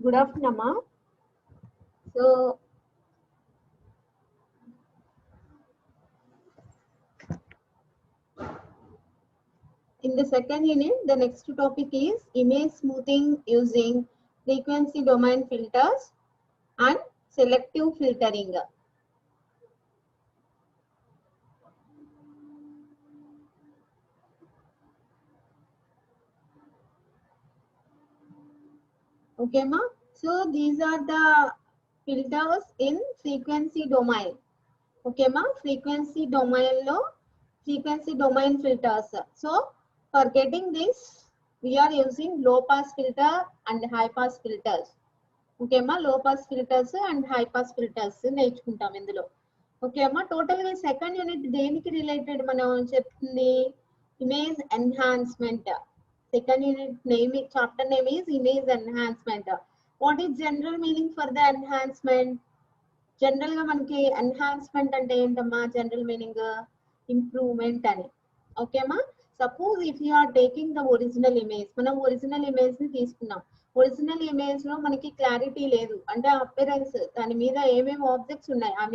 Good afternoon, Amma. So, in the second unit, the next topic is image smoothing using frequency domain filters and selective filtering. Okay, Ma? So, these are the filters in frequency domain. Okay, Ma? Frequency domain filters. So, for getting this, we are using low pass filter and high pass filters. Okay అమ్మా లో pass filters and high pass filters నేర్చుకుంటాం ఇందులో. Okay అమ్మా total గా second unit దేనికి related మనం చెప్తుంది image enhancement. Second unit name chapter name is image enhancement. What is general meaning for the enhancement? General గా మనకి ఎన్హాన్స్మెంట్ అంటే ఏంటమ్మా? జనరల్ మీనింగ్ ఇంప్రూవ్మెంట్ అని. ఓకేమా suppose if you are taking the original image, మనం original image ని తీసుకున్నాం. Original image లో మనకి క్లారిటీ లేదు అంటే అపిరెన్స్, దాని మీద ఏమేమి ఆబ్జెక్ట్స్ ఉన్నాయి ఆ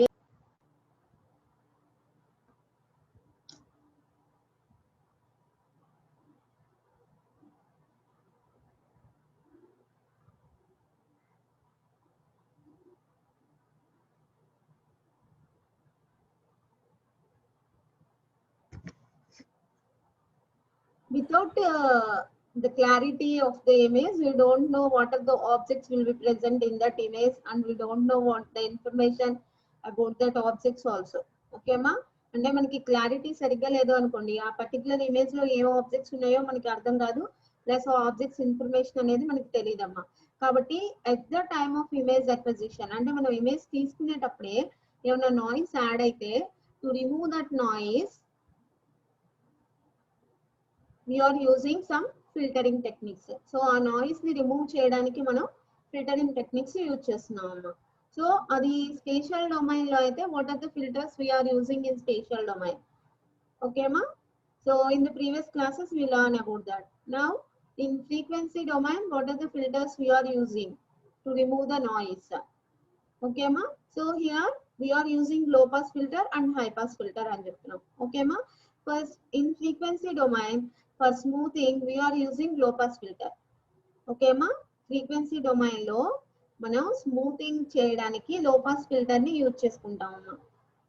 without the clarity of the image, we don't know what are the objects will be present in that image, and we don't know what the information about that objects also. Okay ma? అంటే మనకి clarity సరిగ్గా లేదు అనుకోండి, ఆ particular image లో ఏం objects ఉన్నాయో మనకి అర్థం కాదు, ప్లస్ ఆ ఆబ్జెక్ట్స్ ఇన్ఫర్మేషన్ అనేది మనకి తెలియదమ్మా. కాబట్టి at the time of image acquisition అంటే మనం ఇమేజ్ తీసుకునేటప్పుడే ఏమైనా నాయిస్ యాడ్ అయితే to remove that noise we are using some filtering techniques. So ఆ నాయిస్ ని రిమూవ్ చేయడానికి మనం ఫిల్టరింగ్ టెక్నిక్స్ యూజ్ చేస్తున్నాం అమ్మా. సో అది స్పేషియల్ డొమైన్ లో అయితే what are the filters we are using in spatial domain. Okay ma? So in the previous classes we learn about that. Now in frequency domain, what are the filters we are using to remove the noise? Okay ma? So here we are using low pass filter and high pass filter అని చెప్తున్నాం. Okay ma? First in frequency domain, for smoothing we are using low pass filter. Okay ma? Frequency domain లో మనం smoothing చేయడానికి లో pass filter ని use చేసుకుంటాం అమ్మా.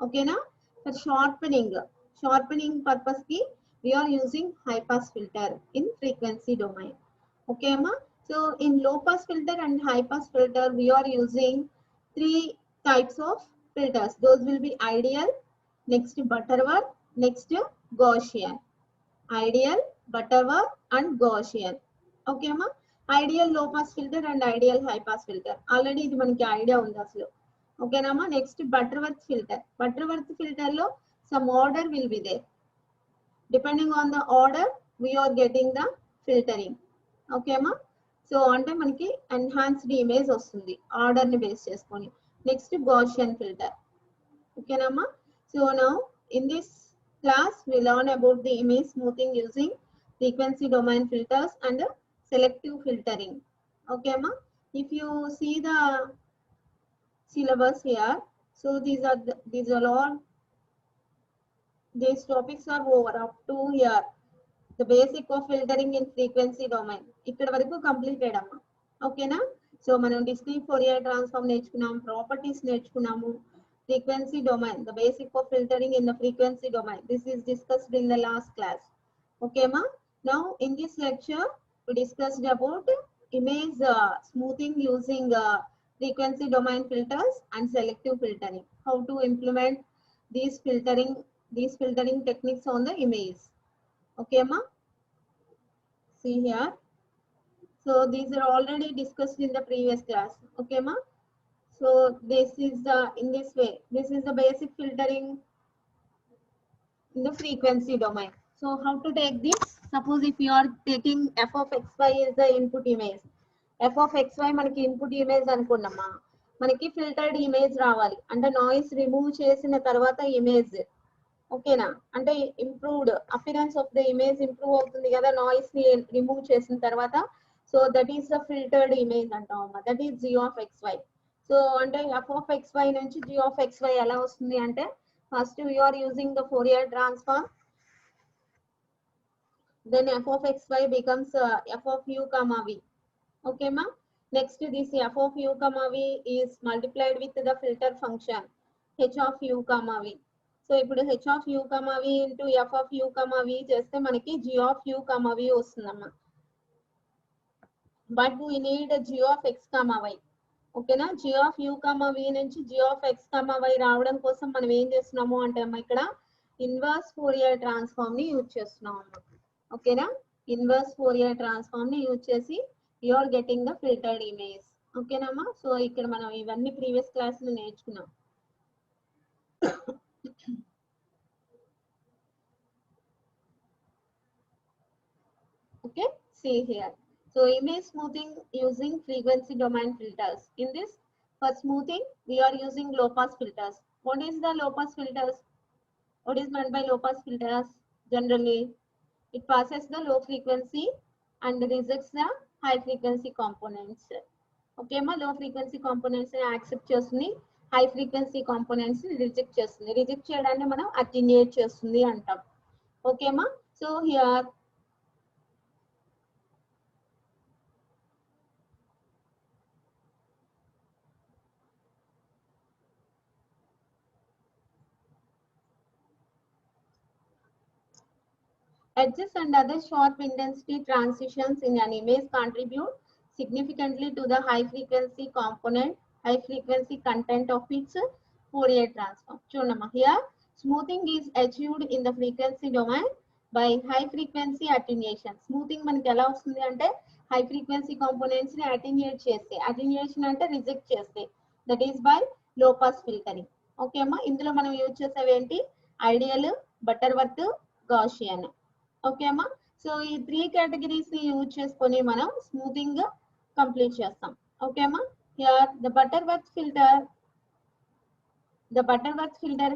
ఓకేనా? ఫర్ షార్పెనింగ్ పర్పస్ కి we are using high pass filter in frequency domain. Okay amma? So in low pass filter and high pass filter we are using three types of filters. Those will be ideal, next Butterworth, next Gaussian. Ideal, Butterworth and Gaussian. Okay amma? Ideal low pass filter and ideal high pass filter. Already ఇది మనకి idea ఉంది అసలు. ఓకేనమ్మా? Next Butterworth filter. Butterworth filter లో some order will be there. Depending on the order we are getting the filtering. Okay ma? So అంటే మనకి enhanced image వస్తుంది order ని బేస్ చేసుకొని. Next Gaussian filter. ఓకేనమ్మా? So now in this class we learn about the image smoothing using frequency domain filters and selective filtering. Okay ma? If you see the syllabus here, so these are all, these topics are over up to here. The basic of filtering in frequency domain ఇక్కడ వరకు completed అమ్మా. ఓకేనా? So మనం discrete Fourier transform నేర్చుకున్నాం, properties నేర్చుకున్నాము. Frequency domain, the basic of filtering in the frequency domain, this is discussed in the last class. ఓకేమా? Now in this lecture we discussed about image smoothing using frequency domain filters and selective filtering, how to implement these filtering techniques on the image. Okay ma? See here, so these are already discussed in the previous class. Okay ma? So this is the, in this way, this is the basic filtering in the frequency domain. So how to take this? Suppose if you are taking f of xy is the input image, f of xy మనకి input image అనుకున్నామా, మనకి filtered image రావాలి అంటే noise remove చేసిన తర్వాత image. ఓకేనా? అంటే improved appearance of the image improve అవుతుంది కదా నాయిస్ ని రిమూవ్ చేసిన తర్వాత. So that is the filtered image అంటామమ్మా. That is g of xy. So అంటే f of xy నుంచి g of xy ఎలా వస్తుంది అంటే first we are using the Fourier transform, then f of xy becomes f of u comma v. Okay ma. Next this f of u comma v is multiplied with the filter function h of u comma v. So ఇప్పుడు h of u comma v into f of u comma v చేస్తే మనకి g of u comma v వస్తుందమ్మా. But we need g of x comma y. ఓకేనా, g of u comma v నుంచి g of x comma y రావడం కోసం మనం ఏం చేస్తున్నాము అంటే అమ్మా ఇక్కడ ఇన్వర్స్ ఫోరియర్ ట్రాన్స్ఫార్మ్ ని యూజ్ చేస్తున్నాం అమ్మా. ఓకేనా, ఇన్వర్స్ ఫోరియర్ ట్రాన్స్ఫార్మ్ ని యూజ్ చేసి you are getting the filtered image. ఓకేనమ్మా. సో ఇక్కడ మనం ఇవన్నీ ప్రీవియస్ క్లాస్ లో నేర్చుకున్నాం. Okay, see here. So image smoothing using frequency domain filters. In this, for smoothing, we are using low pass filters. What is the low pass filters? What is meant by low pass filters? Generally, it passes the low frequency and rejects the high frequency components. Okay, ma low frequency components ni accept చేస్తుంది, high frequency components ni reject చేస్తుంది. Reject చేయడాన్ని మనం attenuate చేస్తుంది అంటాం. Okay ma. So here edges and other sharp intensity transitions in an image contribute significantly to the high frequency component, high frequency content of its Fourier transform. Chudamma, here smoothing is achieved in the frequency domain by high frequency attenuation. Smoothing మనకి ఎలా వస్తుంది అంటే high frequency components ని attenuate చేస్తే, attenuation అంటే reject చేస్తే, that is by low pass filtering. Okay అమ్మా, ఇందులో మనం యూజ్ చేసేవి ఏంటి, ఐడియల్, బటర్వర్త్, గాషియన్. ఓకే అమ్మా. సో ఈ 3 కేటగిరీస్ ని యూజ్ చేసుకొని మనం స్మూతింగ్ కంప్లీట్ చేస్తాం. ఓకే అమ్మా. Here the Butterworth filter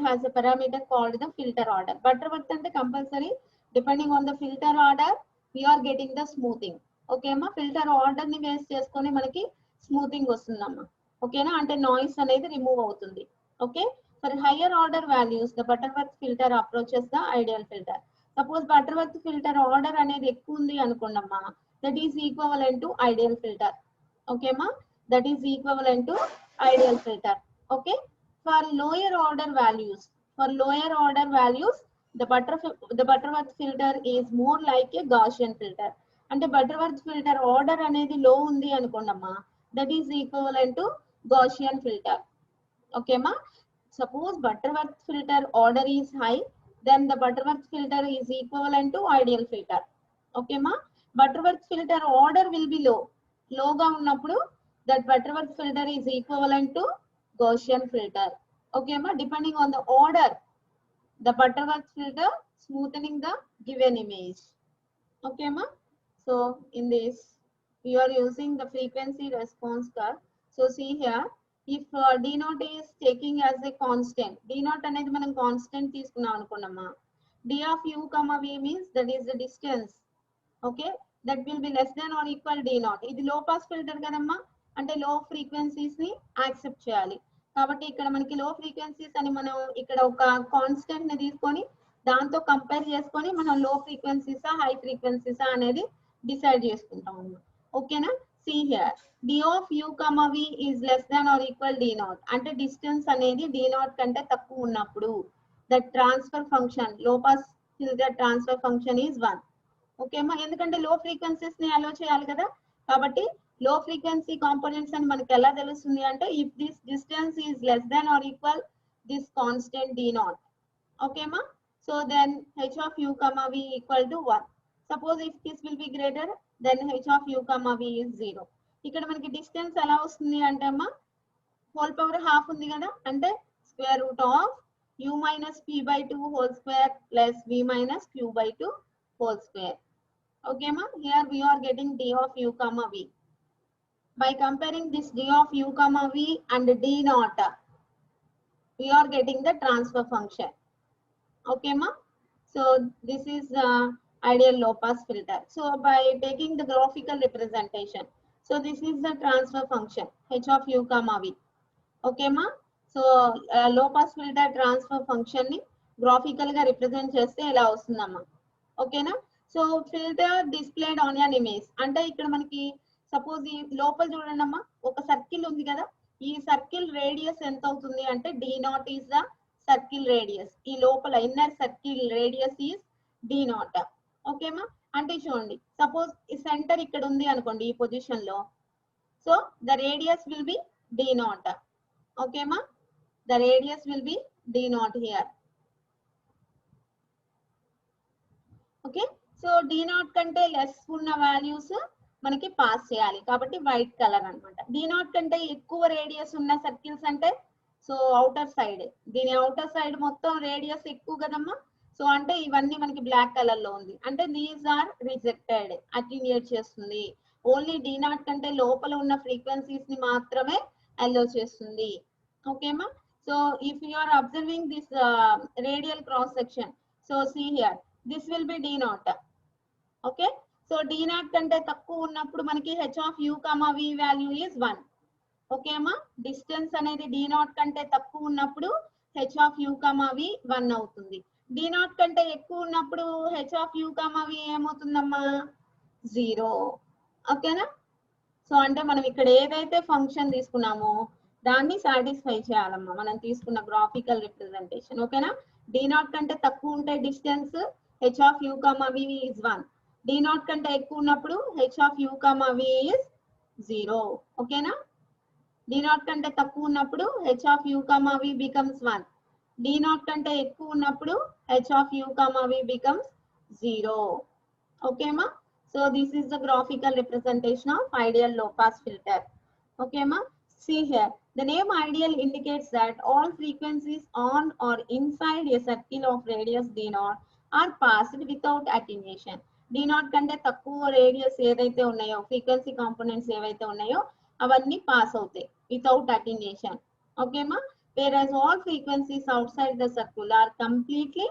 has a parameter called the filter order. Butterworth అంటే compulsory depending on the filter order we are getting the smoothing. Okay అమ్మా, filter order ని base చేసుకొని మనకి smoothing వస్తుందమ్మా. ఓకేనా, అంటే నాయిస్ అనేది రిమూవ్ అవుతుంది. Okay, for higher order values the Butterworth filter approaches the ideal filter. Suppose Butterworth filter order అనేది ఎక్కువ ఉంది అనుకోండమ్మా, that is equivalent to ideal filter. ఓకేమా, that is equivalent to ideal filter. Okay, for lower order values, the butterworth filter is more like a Gaussian filter. అంటే Butterworth filter order అనేది low ఉంది అనుకోండమ్మా, that is equivalent to Gaussian filter. ఓకేమా, suppose Butterworth filter order is high, then the Butterworth filter is equivalent to ideal filter. Okay ma, Butterworth filter order will be low ga unnappudu that Butterworth filter is equivalent to Gaussian filter. Okay ma, depending on the order the Butterworth filter smoothing the given image. Okay ma. So in this we are using the frequency response curve. So see here, if d naught is taking as a constant, d naught అనేది మనం constant తీసుకున్నాం అనుకున్నామా, d of u comma v means that is the distance. Okay, that will be less than or equal d naught. ఇది లో pass filter కదమ్మా, అంటే లో frequencies ని accept చేయాలి. కాబట్టి ఇక్కడ మనకి లో ఫ్రీక్వెన్సీస్ అని మనం ఇక్కడ ఒక కాన్స్టెంట్ ని తీసుకొని దాంతో కంపేర్ చేసుకొని మనం లో ఫ్రీక్వెన్సీసా హై ఫ్రీక్వెన్సీసా అనేది డిసైడ్ చేసుకుంటాం అన్నమాట. ఓకేనా, see here, d of u comma v is less than or equal d naught. అంటే డిస్టెన్స్ అనేది d naught కంటే తక్కువ ఉన్నప్పుడు the transfer function, low pass filter transfer function is 1. Okay అమ్మా, ఎందుకంటే లో ఫ్రీక్వెన్సీస్ ని అలో చేయాలి కదా, కాబట్టి లో ఫ్రీక్వెన్సీ కాంపోనెంట్స్ అని మనకి ఎలా తెలుస్తుంది అంటే if this distance is less than or equal this constant d naught. Okay అమ్మా, so then h of u comma v equal to 1. Suppose if this will be greater, then h of u comma v is 0. ఇక్కడ మనకి distance ఎలా వస్తుంది అంటే అమ్మా, whole power half ఉంది కదా, అంటే square root of u minus p by 2 whole square plus v minus q by 2 whole square. Okay ma, here we are getting d of u comma v. By comparing this d of u comma v and d naught, we are getting the transfer function. Okay ma, so this is ideal low pass filter. So by taking the graphical representation, so this is the transfer function h of u comma v. Okay ma. So low pass filter transfer function ni graphical ga represent cheste ela vastundamma. Okay na. So filter displayed on an image ante ikkada manaki suppose ee lopal chudandamma oka circle undi kada, ee circle radius ఎంత అవుతుంది అంటే d naught is the circle radius. ఈ లోపల inner circle radius is d naught. Okay మా. అంటే చూడండి suppose ఈ centre ఇక్కడ ఉంది అనుకోండి ఈ పొజిషన్ లో, so the radius will be d naught. Okay మా. The radius will be d naught here. Okay. So d naught కంటే లెస్ ఉన్న వాల్యూస్ మనకి పాస్ చేయాలి కాబట్టి వైట్ కలర్ అన్నమాట. d naught కంటే ఎక్కువ రేడియస్ ఉన్న సర్కిల్స్ అంటే సో అవుటర్ సైడ్, దీని అవుటర్ సైడ్ మొత్తం రేడియస్ ఎక్కువ కదమ్మా. సో అంటే ఇవన్నీ మనకి బ్లాక్ కలర్ లో ఉంది అంటే దీస్ ఆర్ రిజెక్టెడ్, అటెన్యూయేట్ చేస్తుంది. ఓన్లీ d naught కంటే లోపల ఉన్న ఫ్రీక్వెన్సీస్ ని మాత్రమే అలో చేస్తుంది. ఓకేమా. So if you are observing this radial cross section, so see here this will be d naught. Okay. So d naught కంటే తక్కువ ఉన్నప్పుడు మనకి h of u, v value is 1. Okay అమ్మా. డిస్టెన్స్ అనేది d naught కంటే తక్కువ ఉన్నప్పుడు h of u, v 1 అవుతుంది. d naught కంటే ఎక్కువ ఉన్నప్పుడు h of u, v ఏమవుతుందమ్మా 0. ఓకేనా. సో అంటే మనం ఇక్కడ ఏదైతే ఫంక్షన్ తీసుకున్నామో దాన్ని సాటిస్ఫై చేయాలమ్మా మనం తీసుకున్న గ్రాఫికల్ రిప్రజెంటేషన్. ఓకేనా. d naught కంటే తక్కువ ఉంటే distance h of u, v is 1. d naught కంటే ఎక్కువ ఉన్నప్పుడు h of u, v is 0. ఓకేనా. d naught కంటే తక్కువ ఉన్నప్పుడు h of u, v becomes 1. d naught కంటే ఎక్కువ ఉన్నప్పుడు h of u, v becomes 0. Okay ma. So this is the graphical representation of ideal low pass filter. Okay ma. See here, the name ideal indicates that all frequencies on or inside a circle of radius d naught are passed without attenuation. d naught కంటే తక్కువ radius ఏదైతే ఉన్నాయో frequency components ఏవైతే ఉన్నాయో అవన్నీ pass అవుతాయి without attenuation. ఓకేమా. whereas all frequencies outside the circle are completely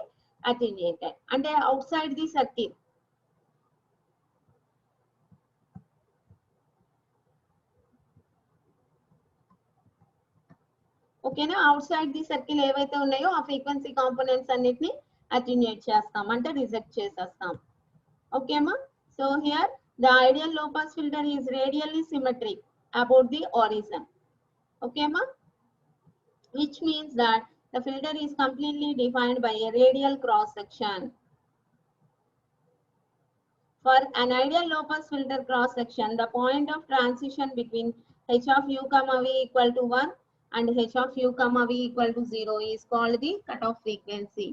attenuated. అంటే outside the circle, ఓకేనా, అవుట్ సైడ్ ది సర్కిల్ ఏవైతే ఉన్నాయో ఆ ఫ్రీక్వెన్సీ కాంపోనెంట్స్ అన్నిటిని అటెన్యూయేట్ చేస్తాం అంటే రిజెక్ట్ చేసేస్తాం. ఓకేమా. So here the ideal low pass filter is radially symmetric about the origin. ఓకేమా. which means that the filter is completely defined by a radial cross section. For an ideal low pass filter cross section, the point of transition between h of u, v equal to 1 and h of u, v equal to 0 is called the cutoff frequency.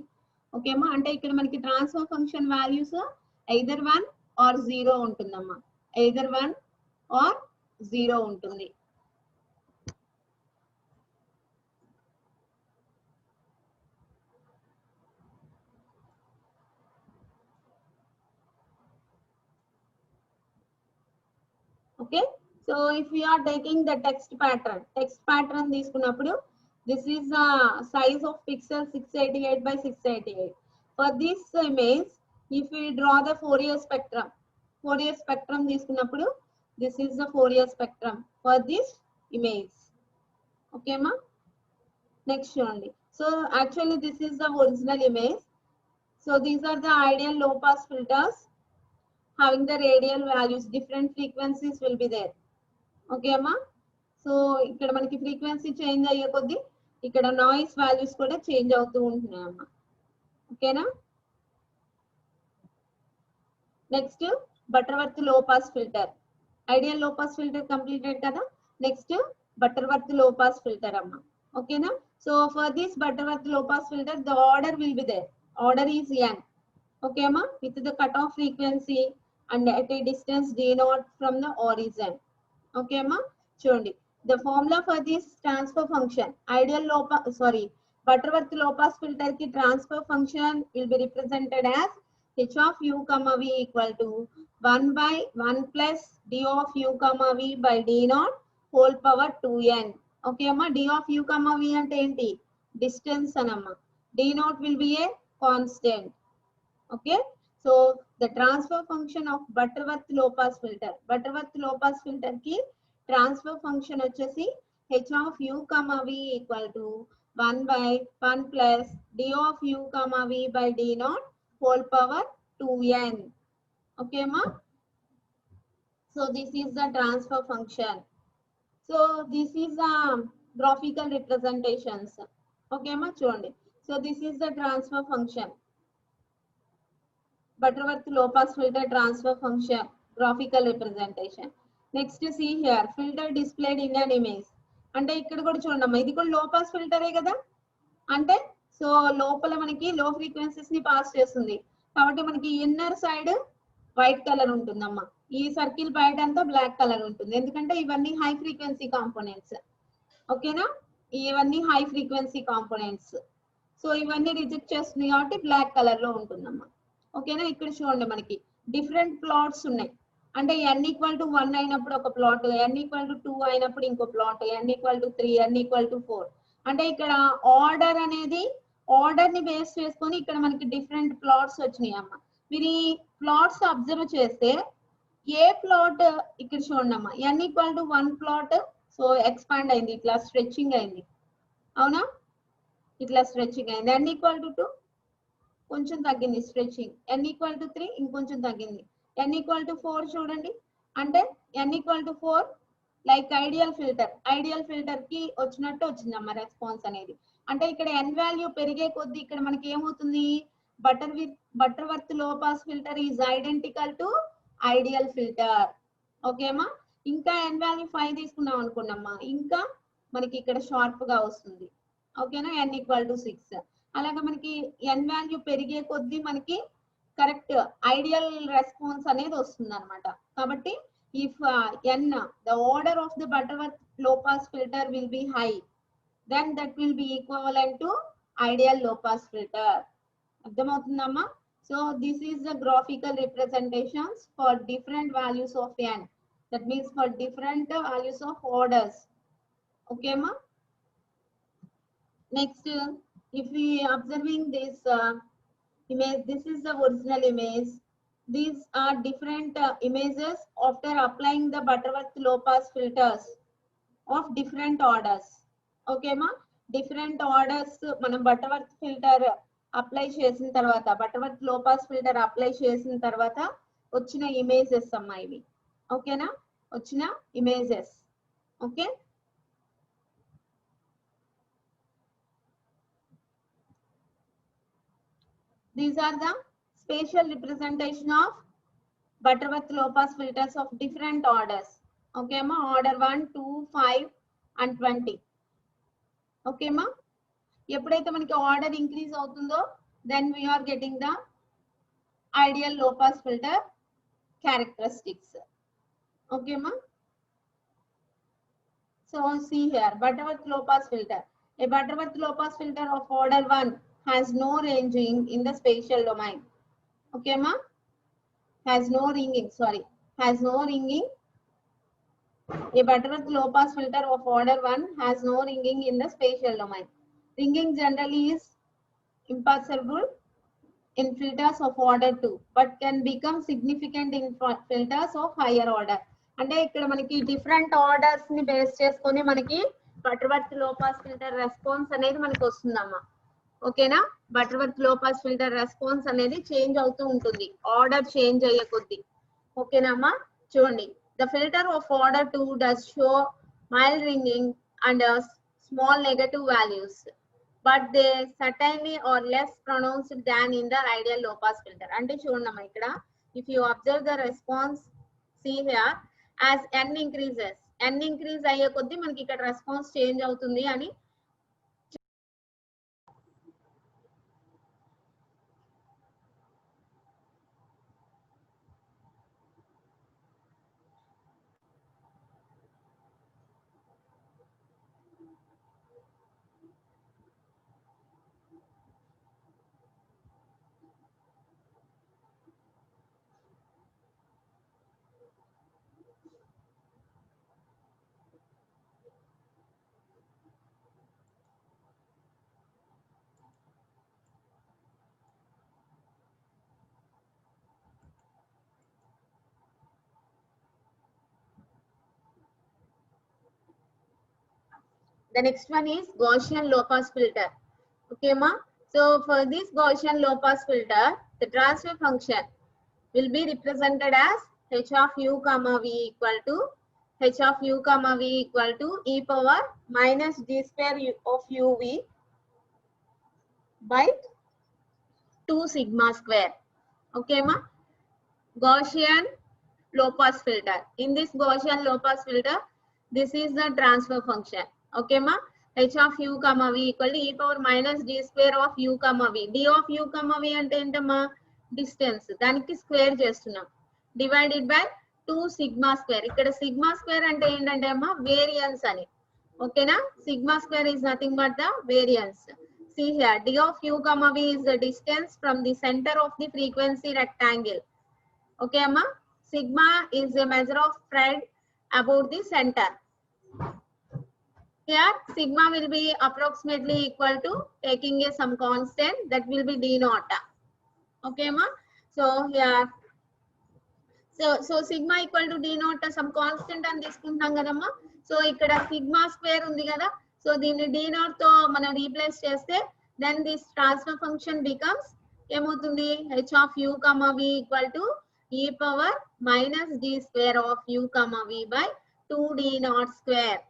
Okay ma. అంటే ఇక్కడ మనకి transfer function values either 1 or 0 ఉంటుందమ్మా. either 1 or 0 ఉంటుంది. Okay. So if we are taking the text pattern తీసుకున్నప్పుడు this is the size of pixel 688 by 688. For this image, if we draw the Fourier spectrum తీసుకున్నప్పుడు this is the Fourier spectrum for this image. Okay ma. Next చూడండి. So actually this is the original image. So these are the ideal low pass filters having the radial values, different frequencies will be there. Okay amma. So ఇక్కడ మనకి frequency change అయ్యే కొద్దీ ఇక్కడ noise values కూడా change అవుతూ ఉంటున్నాయి అమ్మా. ఓకేనా. Next Butterworth low pass filter. Ideal low pass filter completed కదా. Next Butterworth low pass filter అమ్మా. ఓకేనా. So for this Butterworth low pass filter the order will be there. Order is n. Okay అమ్మా. With the cut off frequency and at a distance d naught from the origin. Okay ma. చూడండి the formula for this transfer function ideal Butterworth low pass filter ki transfer function will be represented as h of u, v equal to 1 by 1 plus d of u, v by d naught whole power 2n. Okay ma. d of u, v ante enti distance anamma. d naught will be a constant. Okay. So the transfer function of Butterworth low pass filter, ki transfer function వచ్చేసి h of u comma v equal to 1 by 1 plus d of u comma v by d naught whole power 2n. Okay ma? So this is the transfer function. So this is the graphical representations. Okay ma, చూడండి. So this is the transfer function. Butterworth low pass filter transfer function, graphical representation. Next see here, filter displayed in an image. అంటే ఇక్కడ కూడా చూడమ్మా, ఇది కూడా లో pass ఫిల్టరే కదా. అంటే సో లోపల మనకి లో ఫ్రీక్వెన్సీస్ ని పాస్ చేస్తుంది కాబట్టి మనకి ఇన్నర్ సైడ్ వైట్ కలర్ ఉంటుందమ్మా, ఈ సర్కిల్ బయట అంతా బ్లాక్ కలర్ ఉంటుంది, ఎందుకంటే ఇవన్నీ హై ఫ్రీక్వెన్సీ కాంపోనెంట్స్. ఓకేనా, ఇవన్నీ హై ఫ్రీక్వెన్సీ కాంపోనెంట్స్. సో ఇవన్నీ రిజెక్ట్ చేస్తుంది కాబట్టి బ్లాక్ కలర్ లో ఉంటుందమ్మా. ఓకేనా, ఇక్కడ చూడండి మనకి డిఫరెంట్ ప్లాట్స్ ఉన్నాయి. అంటే n ఈక్వల్ టు 1 అయినప్పుడు ఒక ప్లాట్, n ఈక్వల్ టు 2 అయినప్పుడు ఇంకో plot, n equal to 3, n equal to 4. అంటే ఇక్కడ ఆర్డర్ అనేది ఆర్డర్ ని బేస్ చేసుకొని ఇక్కడ మనకి డిఫరెంట్ ప్లాట్స్ వచ్చినాయి అమ్మ. మీరు ఈ ప్లాట్స్ అబ్జర్వ్ చేస్తే ఏ ప్లాట్ ఇక్కడ చూడండి అమ్మా, n equal to 1 plot so expand అయింది, ఇట్లా స్ట్రెచింగ్ అయింది. అవునా, ఇట్లా స్ట్రెచింగ్ అయింది. n ఈక్వల్ టు 2 కొంచెం తగ్గింది స్ట్రెచింగ్, n ఈక్వల్ టు 3 ఇంకొంచెం తగ్గింది, n ఈక్వల్ టు 4 చూడండి. అంటే n equal to 4 like ideal filter కి వచ్చినట్టు వచ్చిందమ్మా రెస్పాన్స్ అనేది. అంటే ఇక్కడ n వాల్యూ పెరిగే కొద్దీ ఇక్కడ మనకి ఏమవుతుంది, Butterworth low pass filter is identical to ideal filter. ఓకేమా, ఇంకా n వాల్యూ 5 తీసుకున్నాం అనుకున్నామ్మా, ఇంకా మనకి ఇక్కడ షార్ప్ గా వస్తుంది. ఓకేనా, n ఈక్వల్ టు 6. అలాగే మనకి n వాల్యూ పెరిగే కొద్దీ మనకి కరెక్ట్ ఐడియల్ రెస్పాన్స్ అనేది వస్తుంది అనమాట. కాబట్టి if n the order of the Butterworth low pass filter will be high, then that will be equivalent to ideal low pass filter. అర్థమవుతుందమ్మా? So this is the graphical representations for different values of n, that means for different values of orders. Okay ma? Next, if we observing this image, this is the original image. These are different images after applying the Butterworth low pass filters of different orders. Okay ma, different orders మనం Butterworth filter apply చేసిన తర్వాత, Butterworth low pass filter apply చేసిన తర్వాత వచ్చిన images అమ్మా ఇవి. ఓకేనా, వచ్చిన images. Okay, these are the spatial representation of Butterworth low pass filters of different orders. Okay ma, order 1, 2, 5 and 20. Okay ma, ఎప్పుడైతే మనకి ఆర్డర్ ఇంక్రీజ్ అవుతుందో then we are getting the ideal low pass filter characteristics. Okay ma, so see here, Butterworth low pass filter. A Butterworth low pass filter of order 1 has no ranging in the spatial domain. Okay ma, has no ringing. A Butterworth low pass filter of order 1 has no ringing in the spatial domain. Ringing generally is imperceptible in filters of order 2 but can become significant in filters of higher order. అంటే ఇక్కడ మనకి different orders ని base చేసుకొని మనకి Butterworth low pass filter response అనేది మనకి వస్తుందమ్మా. ఓకేనా, Butterworth low pass filter response అనేది చేంజ్ అవుతూ ఉంటుంది ఆర్డర్ చేంజ్ అయ్యే కొద్దీ. ఓకేనమ్మా, చూడండి, the filter of order 2 does show mild ringing and small negative values, but they certainly are less pronounced than in the ideal low pass filter. అంటే చూడమ్మా ఇక్కడ, if you observe the response, see here, as n increase అయ్యే కొద్దీ మనకి ఇక్కడ response change అవుతుంది అని. The next one is Gaussian low pass filter. Okay, ma. So for this Gaussian low pass filter, the transfer function will be represented as h of u comma v equal to h of u comma v equal to e power minus d square of uv by 2 sigma square. Okay, ma. Gaussian low pass filter. In this Gaussian low pass filter, this is the transfer function. Okay, ma. h of u comma v equal to e power minus d square of u comma v. d of u comma v అంటే ఏంటమ్మా distance, దానికి square చేస్తున్నాం, divided by 2 sigma square. ఇక్కడ sigma square అంటే ఏంటంటే అమ్మా variance అని. ఓకేనా, sigma square is nothing but the variance. See here, d of u comma v is the distance from the center of the frequency rectangle. Okay, amma. Sigma is a measure of spread about the center. Here, sigma will be approximately equal to taking a some constant that will be d naught. Okay, amma. So here, so sigma equal to d naught some constant and తీసుకుంటాం కదమ్మా. So ఇక్కడ sigma square ఉంది కదా, so దీన్ని d naught తో మనం replace చేస్తే then this transfer function becomes ఏమవుతుంది h of u comma v equal to e power minus d square of u comma v by 2d naught square.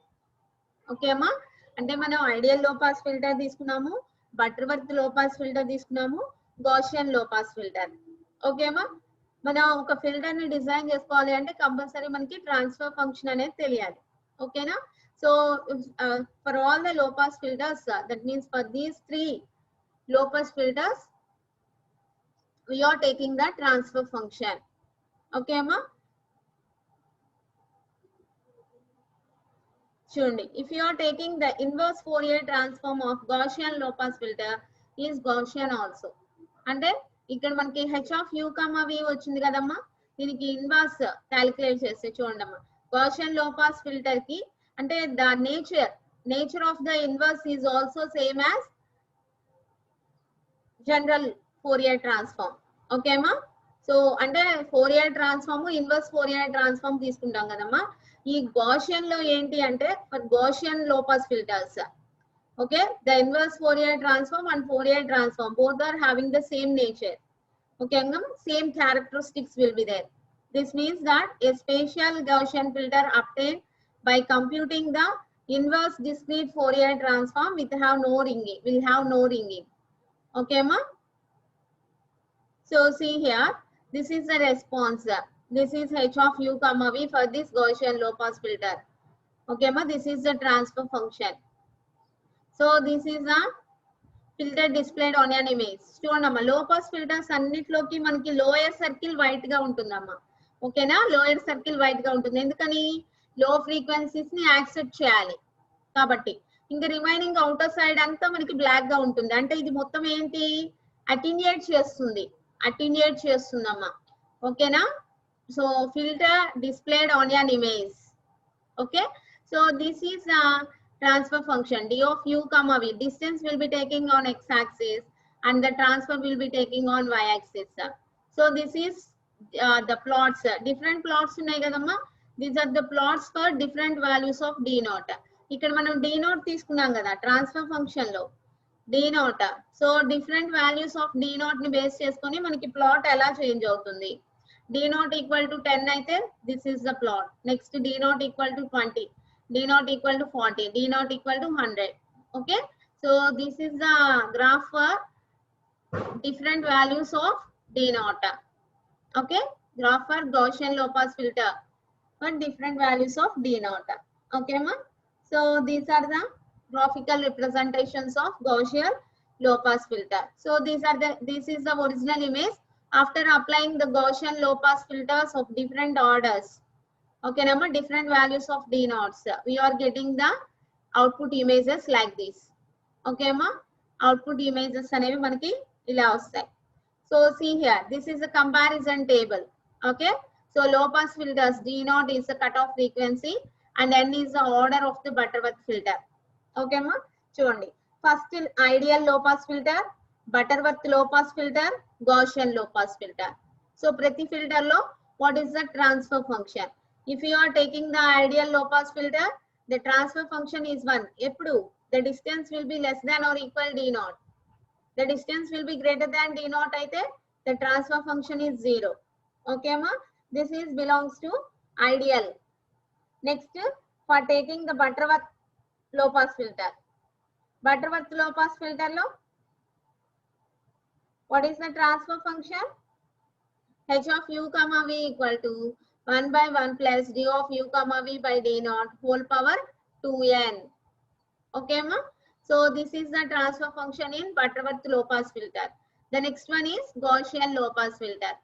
Okay అమ్మా, అంటే మనం ఐడియల్ లో పాస్ ఫిల్టర్ తీసుకున్నాము, Butterworth low pass filter తీసుకున్నాము, Gaussian లో pass filter. Okay అమ్మా, మనం ఒక filter ని డిజైన్ చేసుకోవాలి అంటే కంపల్సరీ మనకి ట్రాన్స్ఫర్ ఫంక్షన్ అనేది తెలియాలి. ఓకేనా, so for all the low pass filters, that means for these 3 low pass filters we are taking the transfer function. Okay amma, చూడండి, if you are taking the inverse Fourier transform of Gaussian low pass filter is Gaussian also. అంటే ఇక్కడ మనకి h of u comma v వచ్చింది కదమ్మా, దీనికి inverse calculate చేస్తే చూడండి అమ్మా, Gaussian low pass filter కి అంటే the nature of the inverse is also same as general Fourier transform. Okay ma. So అంటే Fourier transform inverse Fourier transform తీసుకుంటాం కదమ్మా. ఈ Gaussian లో ఏంటి అంటే for Gaussian low pass filters, okay, the inverse Fourier transform and Fourier transform both are having the same nature. Okay, same characteristics will be there. This means that a spatial Gaussian filter obtained by computing the inverse discrete Fourier transform will have no ringing. Okay ma. So see here, this is the response. This is h of u comma v for this Gaussian low pass filter. Okay ma, this is the transfer function. So this is the filter displayed on an image. చూడమ్మా, లో pass filters అన్నిట్లోకి మనకి lower circle white గా ఉంటుందమ్మా. ఓకేనా, lower circle white గా ఉంటుంది, ఎందుకని లో ఫ్రీక్వెన్సీస్ ని యాక్సెప్ట్ చేయాలి కాబట్టి. ఇంకా రిమైనింగ్ అవుటర్ సైడ్ అంతా మనకి బ్లాక్ గా ఉంటుంది, అంటే ఇది మొత్తం ఏంటి అటెన్యూయేట్ చేస్తుందమ్మా. ఓకేనా, so filter displayed on an image. Okay, so this is transfer function d of u comma v. Distance will be taking on x axis and the transfer will be taking on y axis. So this is the plots, different plots ఉన్నాయి కదమ్మా. These are the plots for different values of d naught. ఇక్కడ మనం d naught తీసుకున్నాం కదా transfer function లో d naught. So different values of d naught ని base చేసుకొని మనకి ప్లాట్ ఎలా చేంజ్ అవుతుంది. d naught ఈక్వల్ టు 10 అయితే this is the plot. Next d naught equal to 20, d naught equal to 40, d naught equal to 100. Okay, so this is the graph for different values of d naught. Okay, graph for Gaussian low pass filter for different values of d naught. Okay ma, so these are the graphical representations of Gaussian low pass filter. So this is the original image after applying the Gaussian low pass filters of different orders. Okay, number different values of d naughts, we are getting the output images like this. Okay ma, output images అనేవి మనకి ఇలా వస్తాయి. So see here, this is a comparison table. Okay, so low pass filters d naught is the cutoff frequency and n is the order of the Butterworth filter. Okay ma, చూడండి, first ideal low pass filter, Butterworth low pass filter, Gaussian low pass filter. So ప్రతి filter లో what is the transfer function? If you are taking the ideal low pass filter, the transfer function is 1. Eppudu the distance will be less than or equal d naught. The distance will be greater than d naught aithe the transfer function is 0. Okay ma, this is belongs to ideal. Next, for taking the Butterworth low pass filter. Butterworth low pass filter lo what is the transfer function? H of u comma v equal to 1 by 1 plus d of u comma v by d naught whole power 2n. Okay ma, so this is the transfer function in Butterworth low pass filter. The next one is Gaussian low pass filter.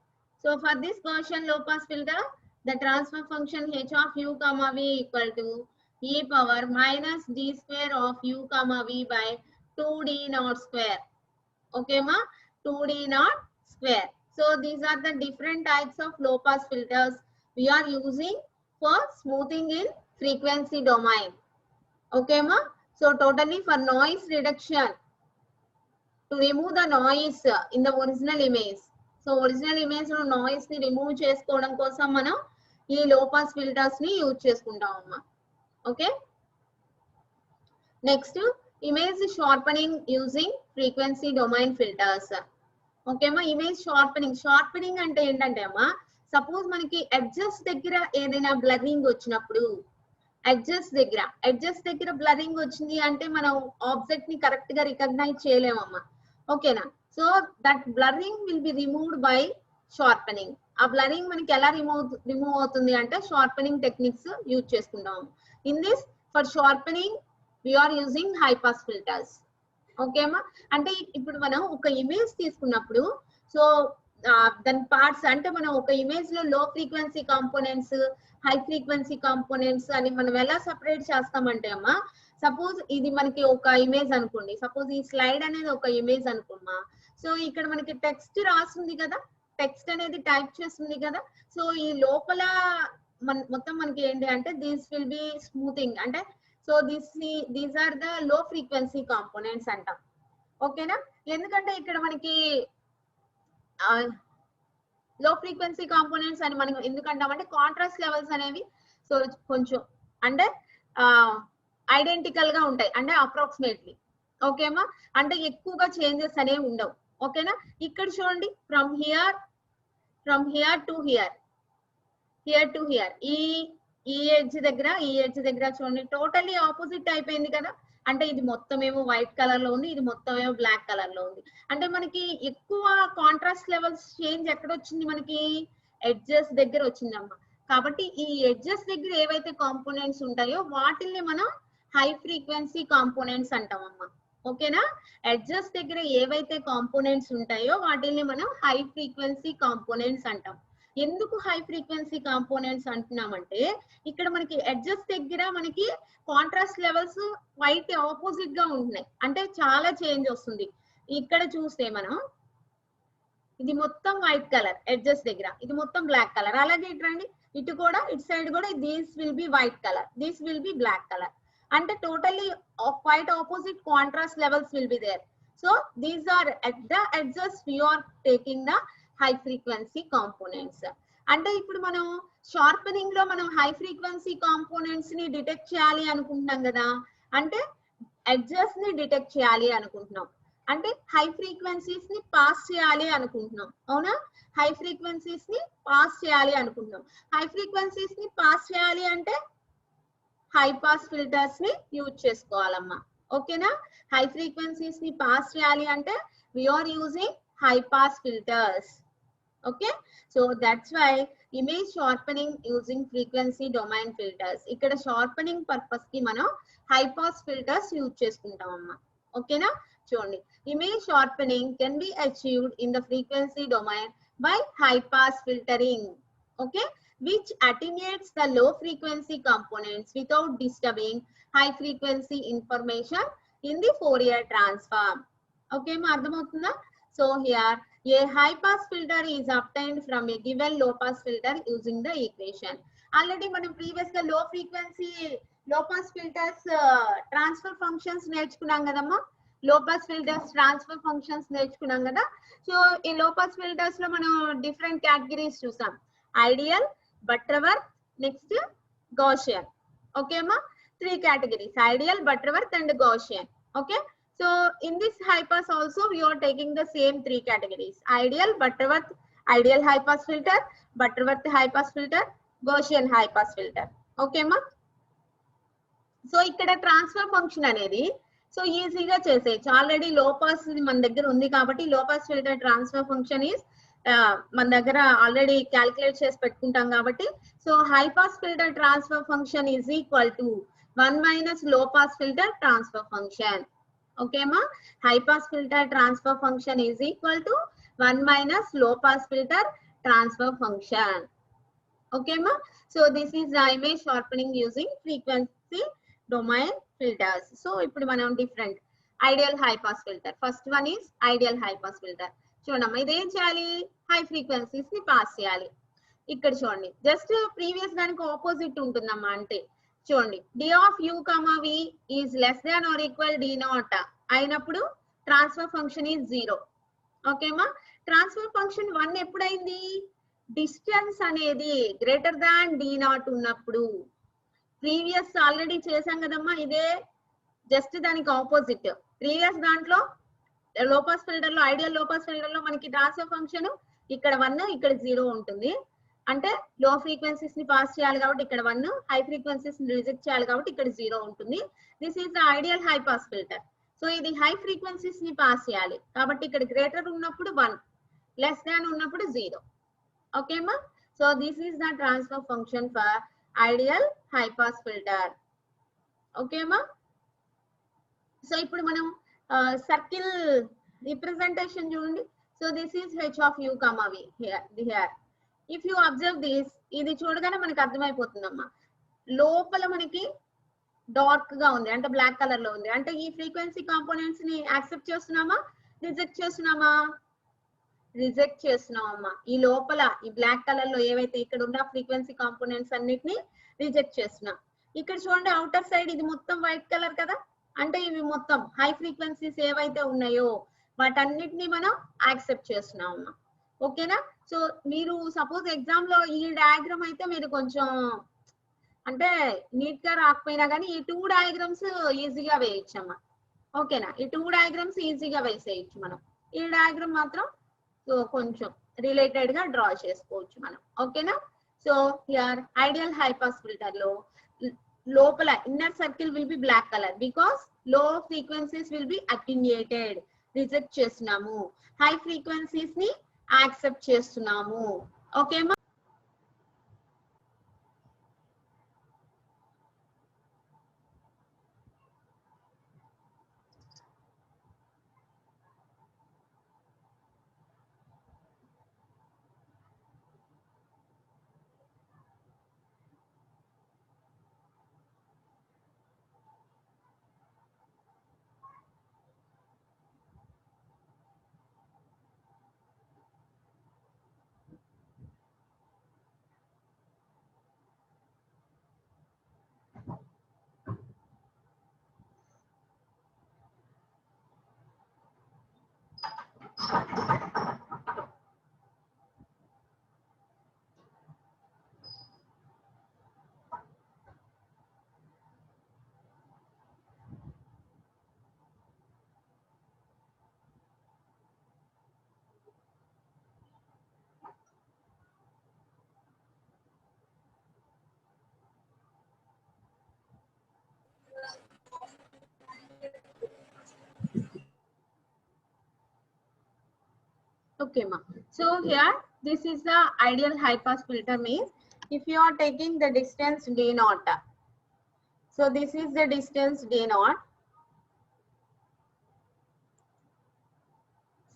So for this Gaussian low pass filter, the transfer function h of u comma v equal to e power minus d square of u comma v by 2d naught square. Okay ma, 2d naught square. So these are the different types of low pass filters we are using for smoothing in frequency domain. Okay ma, so totally for noise reduction, to remove the noise in the original image. So original image లో noise ని remove చేసుకోవడం కోసం మనం ఈ low pass filters ని use చేసుకుంటాం అమ్మా. Okay, next image sharpening using frequency domain filters. Okay అమ్మా, ఇమేజ్ షార్పనింగ్ అంటే ఏంటంటే అమ్మా, సపోజ్ మనకి ఎడ్జెస్ దగ్గర ఏదైనా బ్లరింగ్ వచ్చినప్పుడు, ఎడ్జెస్ దగ్గర బ్లరింగ్ వచ్చింది అంటే మనం ఆబ్జెక్ట్ ని కరెక్ట్ గా రికగ్నైజ్ చేయలేమమ్మా. ఓకేనా, so that blurring will be removed by sharpening. ఆ బ్లరింగ్ మనకి ఎలా రిమూవ్ అవుతుంది అంటే షార్పనింగ్ టెక్నిక్స్ యూజ్ చేసుకుంటాం. In this for sharpening we are using high pass filters. Okay అమ్మా, అంటే ఇప్పుడు మనం ఒక ఇమేజ్ తీసుకున్నప్పుడు సో దాని పార్ట్స్ అంటే మనం ఒక ఇమేజ్ లో లో frequency components, high frequency components అని మనం ఎలా సెపరేట్ చేస్తామంటే అమ్మా, సపోజ్ ఇది మనకి ఒక ఇమేజ్ అనుకోండి, సపోజ్ ఈ స్లైడ్ అనేది ఒక ఇమేజ్ అనుకోమ్మా. సో ఇక్కడ మనకి టెక్స్ట్ రాస్తుంది కదా, టెక్స్ట్ అనేది టైప్ చేస్తుంది కదా. సో ఈ లోపల మొత్తం మనకి ఏంటి అంటే దిస్ విల్ బి స్మూతింగ్ అంటే, so these are the low frequency components అంటాం. ఓకేనా, ఎందుకంటే ఇక్కడ మనకి లో ఫ్రీక్వెన్సీ కాంపోనెంట్స్ అని మనం ఎందుకంటామంటే కాంట్రాస్ట్ లెవెల్స్ అనేవి సో కొంచెం అంటే ఐడెంటికల్ గా ఉంటాయి, అంటే అప్రాక్సిమేట్లీ. ఓకేమా, అంటే ఎక్కువగా చేంజెస్ అనేవి ఉండవు. ఓకేనా, ఇక్కడ చూడండి ఫ్రమ్ హియర్ టు హియర్ ఈ ఎడ్జ్ దగ్గర చూడండి టోటల్లీ ఆపోజిట్ అయిపోయింది కదా. అంటే ఇది మొత్తం ఏమో వైట్ కలర్ లో ఉంది, ఇది మొత్తం ఏమో బ్లాక్ కలర్ లో ఉంది. అంటే మనకి ఎక్కువ కాంట్రాస్ట్ లెవెల్స్ చేంజ్ ఎక్కడ వచ్చింది, మనకి ఎడ్జెస్ దగ్గర వచ్చిందమ్మా. కాబట్టి ఈ ఎడ్జెస్ దగ్గర ఏవైతే కాంపోనెంట్స్ ఉంటాయో వాటిల్ని మనం హై ఫ్రీక్వెన్సీ కాంపోనెంట్స్ అంటామమ్మా. ఓకేనా, ఎడ్జెస్ దగ్గర ఏవైతే కాంపోనెంట్స్ ఉంటాయో వాటిల్ని మనం హై ఫ్రీక్వెన్సీ కాంపోనెంట్స్ అంటాం. ఎందుకు హై ఫ్రీక్వెన్సీ కాంపోనెంట్స్ అంటున్నామంటే ఇక్కడ మనకి ఎడ్జెస్ దగ్గర మనకి కాంట్రాస్ట్ లెవెల్స్ వైట్ ఆపోజిట్ గా ఉంటున్నాయి, అంటే చాలా చేంజ్ వస్తుంది. ఇక్కడ చూస్తే మనం ఇది మొత్తం వైట్ కలర్ ఎడ్జెస్ దగ్గర, ఇది మొత్తం బ్లాక్ కలర్. అలాగే ఇటు ఇటు కూడా ఇటు సైడ్ కూడా this will be white colour, this will be black colour. అంటే totally quite opposite contrast levels will be there. So these are at the edges we are taking the high frequency components. అంటే ఇప్పుడు మనం sharpening లో మనం high frequency components ని detect చేయాలి అనుకుంటున్నాం కదా, అంటే ఎడ్జెస్ ని డిటెక్ట్ చేయాలి అనుకుంటున్నాం, అంటే హై ఫ్రీక్వెన్సీస్ ని పాస్ చేయాలి అనుకుంటున్నాం. అవునా, హై ఫ్రీక్వెన్సీస్ ని పాస్ చేయాలి అనుకుంటున్నాం. హై ఫ్రీక్వెన్సీస్ ని పాస్ చేయాలి అంటే హై పాస్ ఫిల్టర్స్ ని యూజ్ చేసుకోవాలమ్మా. ఓకేనా, హై ఫ్రీక్వెన్సీస్ ని పాస్ చేయాలి అంటే we are using high pass filters. Okay, so that's why image sharpening using frequency domain filters. ఇక్కడ sharpening purpose కి మనం high pass filters యూజ్ చేసుకుంటాం అమ్మా. ఓకేనా, చూడండి image sharpening can be achieved in the frequency domain by high pass filtering. Okay, which attenuates the low frequency components without disturbing high frequency information in the Fourier transform. Okay ma, అర్థమవుతుందా? So here a high pass filter is obtained from a given low pass filter using the equation. Already మనం previous గా లో frequency లో pass filters transfer functions నేర్చుకున్నాం కదమ్మా. లో pass filters transfer functions నేర్చుకున్నాం కదా. సో ఈ లో పాస్ ఫిల్టర్స్ లో మనం డిఫరెంట్ కేటగిరీస్ చూసాం, ఐడియల్, బటర్వర్త్, నెక్స్ట్ గౌషియన్. ఓకే అమ్మా, three categories: ideal, Butterworth, and Gaussian. Okay, so in this high pass also we are taking the same three categories: ideal, Butterworth, ideal high pass filter, Butterworth high pass filter, Gaussian high pass filter. Okay ma. So ఇక్కడ transfer function అనేది so ఈజీగా చేసేయచ్చు. Already లో pass మన దగ్గర ఉంది కాబట్టి low pass filter transfer function is మన దగ్గర ఆల్రెడీ క్యాలిక్యులేట్ చేసి పెట్టుకుంటాం కాబట్టి so high pass filter transfer function is equal to 1 minus low pass filter transfer function. ఓకేమా, high pass filter transfer function is equal to 1 minus low pass filter transfer function. ఓకేమా, so this is the image sharpening using frequency domain filters. So ఇప్పుడు మనం different ideal high pass filter, first one is ideal high pass filter. చూడమ్మా, ఇదేం చేయాలి, high frequencies ని pass చేయాలి. ఇక్కడ చూడండి, జస్ట్ ప్రీవియస్ దానికి ఆపోజిట్ ఉంటుందమ్మా. అంటే చూడండి, D of u comma v is less than or equal D naught అయినప్పుడు ట్రాన్స్ఫర్ ఫంక్షన్ ఈజ్ 0. ఓకేమా, ట్రాన్స్ఫర్ ఫంక్షన్ 1 ఎప్పుడైంది, డిస్టెన్స్ అనేది గ్రేటర్ దాన్ డి నాట్ ఉన్నప్పుడు. ప్రీవియస్ ఆల్రెడీ చేసాం కదమ్మా, ఇదే జస్ట్ దానికి ఆపోజిట్. ప్రీవియస్ దాంట్లో లోపాస్ ఫిల్టర్ లో, ఐడియల్ లోపాస్ ఫిల్టర్ లో మనకి ట్రాన్స్ఫర్ ఫంక్షన్ ఇక్కడ 1 ఇక్కడ 0 ఉంటుంది. అంటే లో ఫ్రీక్వెన్సీస్ ని పాస్ చేయాలి కాబట్టి ఇక్కడ 1, హై ఫ్రీక్వెన్సీస్ ని రిజెక్ట్ చేయాలి కాబట్టి ఇక్కడ 0 ఉంటుంది. This is the ideal high pass filter. So ఇది హై ఫ్రీక్వెన్సీస్ ని పాస్ చేయాలి కాబట్టి ఇక్కడ గ్రేటర్ ఉన్నప్పుడు 1, లెస్ దాన్ ఉన్నప్పుడు 0. ఓకేమా, so this is the transfer function for ideal high pass filter. ఓకేమా, సో ఇప్పుడు మనం సర్కిల్ రిప్రజెంటేషన్ చూడండి. So this is H of u comma v here. If you observe this, ఇది చూడగానే మనకి అర్థమైపోతుందమ్మా, లోపల మనకి డార్క్ గా ఉంది అంటే బ్లాక్ కలర్ లో ఉంది. అంటే ఈ ఫ్రీక్వెన్సీ కాంపోనెంట్స్ ని యాక్సెప్ట్ చేస్తున్నామా, రిజెక్ట్ చేస్తున్నామా? రిజెక్ట్ చేస్తున్నామమ్మా. ఈ లోపల ఈ బ్లాక్ కలర్ లో ఏవైతే ఇక్కడ ఉన్న ఫ్రీక్వెన్సీ కాంపోనెంట్స్ అన్నిటిని రిజెక్ట్ చేస్తున్నాం. ఇక్కడ చూడండి, అవుటర్ సైడ్ ఇది మొత్తం వైట్ కలర్ కదా, అంటే ఇవి మొత్తం హై ఫ్రీక్వెన్సీస్ ఏవైతే ఉన్నాయో వాటన్నిటిని మనం యాక్సెప్ట్ చేస్తున్నాం అమ్మా. ఓకేనా, సో మీరు సపోజ్ ఎగ్జామ్ లో ఈ డయాగ్రామ్ అయితే మీరు కొంచెం అంటే నీట్ గా రాకపోయినా కానీ ఈ 2 డయాగ్రామ్స్ ఈజీగా వేయచ్చమ్మా. ఓకేనా, ఈ 2 డయాగ్రామ్స్ ఈజీగా వేసేయచ్చు మనం. ఈ డయాగ్రామ్ మాత్రం సో కొంచెం రిలేటెడ్ గా డ్రా చేసుకోవచ్చు మనం. ఓకేనా, so here ideal high pass filter లో లోపల inner circle will be black colour because low frequencies will be attenuated, reject చేస్తున్నాము. హై ఫ్రీక్వెన్సీస్ ని యాక్సెప్ట్ చేస్తున్నాము. ఓకేమా, okay ma. So here this is the ideal high pass filter means if you are taking the distance d naught, so this is the distance d naught.